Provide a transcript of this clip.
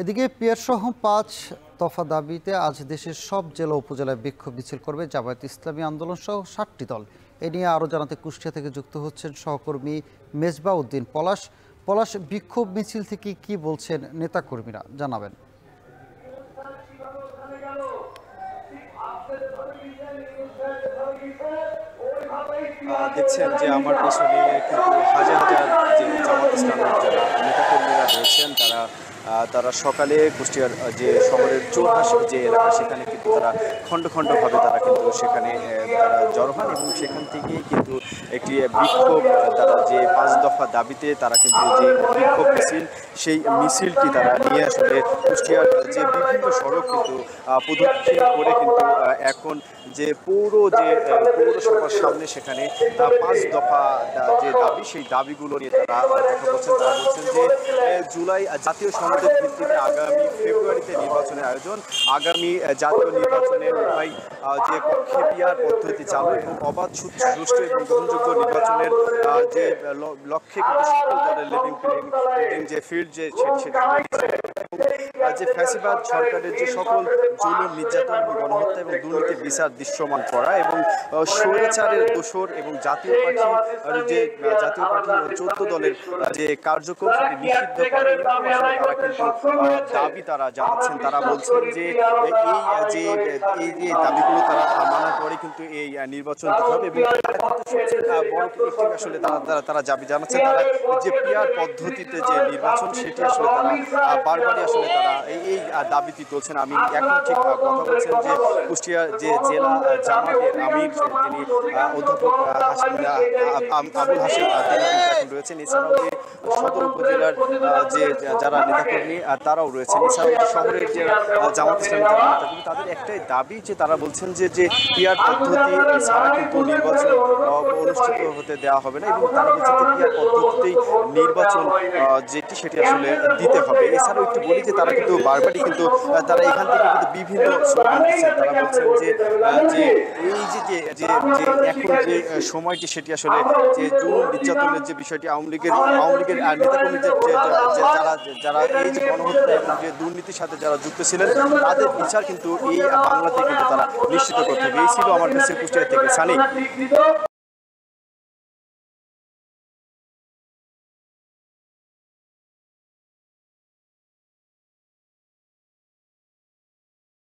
এদিকে পিয়ারসহ ৫ দফা দাবিতে আজ দেশের সব জেলা উপজেলায় বিক্ষোভ মিছিল করবে জামায়াত ইসলামী আন্দোলন সহ ৭টি দল। এ নিয়ে আরও জানাতে কুষ্টিয়া থেকে যুক্ত হচ্ছেন সহকর্মী মেজবাহ উদ্দিন পলাশ। পলাশ, বিক্ষোভ মিছিল থেকে কি বলছেন নেতাকর্মীরা, জানাবেন। দেখছেন যে আমার পেছনে কিন্তু হাজার হাজার যে জামাত ইসলামের যারা নেতাকর্মীরা রয়েছেন তারা সকালে কুষ্টিয়ার যে শহরের চৌরাহাট যে এলাকা সেখানে কিন্তু তারা খণ্ড খণ্ডভাবে তারা কিন্তু সেখানে তারা জড়ো হন এবং সেখান থেকেই কিন্তু একটি বিক্ষোভ তারা যে ৫ দফা দাবিতে তারা কিন্তু যে বিক্ষোভ মিছিল সেই মিছিলটি তারা নিয়ে আসলে কুষ্টিয়ার যে বিভিন্ন সড়ক কিন্তু প্রদক্ষিণ করে কিন্তু এখন যে পৌরসভার সামনে সেখানে ৫ দফা যে দাবি সেই দাবিগুলো নিয়ে তারা কথা বলছেন। তারা বলছেন যে জুলাই জাতীয় সংসদের ভিত্তিতে আগামী ফেব্রুয়ারিতে নির্বাচনের আয়োজন, আগামী জাতীয় নির্বাচনে উভয় যে পক্ষে পদ্ধতি চালু এবং অবাধ সুষ্ঠু এবং গ্রহণযোগ্য নির্বাচনের যে লক্ষ্যে কিন্তু সকল দলের লিভিং যে ফিল্ড যে ফ্যাসিবাদ সরকারের যে সকল জুলুম, নির্যাতন এবং গণহত্যা এবং দুর্নীতি বিচার দৃশ্যমান করা এবং স্বৈরাচারের দোসর এবং জাতীয় পার্টি ও ১৪ দলের যে কার্যক্রম সেটি নিষিদ্ধ করে তারা কিন্তু দাবি তারা জানাচ্ছেন। তারা বলছেন যে এই যে দাবিগুলো তারা মানার পরে কিন্তু এই নির্বাচন দিতে হবে এবং আসলে তারা দাবি জানাচ্ছেন। তারা যে পিয়ার পদ্ধতিতে যে নির্বাচন সেটি আসলে তারা বারবারই আসলে তারা এই দাবিটি তুলছেন। আমি এখন ঠিক কথা বলছেন যে কুষ্টিয়ার যে জেলা জামাতের আমির যিনি অধ্যাপক আবুল হাশেম তিনি কিন্তু এখন রয়েছেন। এছাড়াও যে সদর উপজেলার যে যারা নেতাকর্মী তারাও রয়েছেন। এছাড়াও যে শহরের যে জামাত ইসলামী যারা নেতাকর্মী তাদের একটাই দাবি যে তারা বলছেন যে পিয়ার পদ্ধতি ছাড়া কিন্তু নির্বাচন অনুষ্ঠিত হতে দেওয়া হবে না এবং তারা বলছেন যে পিয়ার পদ্ধতিতেই নির্বাচন যেটি সেটি আসলে দিতে হবে। এছাড়াও একটু বলি যে তারা কিন্তু বারবারই কিন্তু তারা এখান থেকে কিন্তু বিভিন্ন স্লোগান দিচ্ছেন। তারা বলছেন যে এই যে এখন যে সময়টি সেটি আসলে যে জুলুম নির্যাতনের যে বিষয়টি আওয়ামী লীগের নেতাকর্মীদের যারা এই যে গণহত্যা এবং যে দুর্নীতির সাথে যারা যুক্ত ছিলেন তাদের বিচার কিন্তু এই বাংলাতে কিন্তু তারা নিশ্চিত করতে হবে। এই ছিল আমার কাছে কুষ্টিয়া থেকে সানি।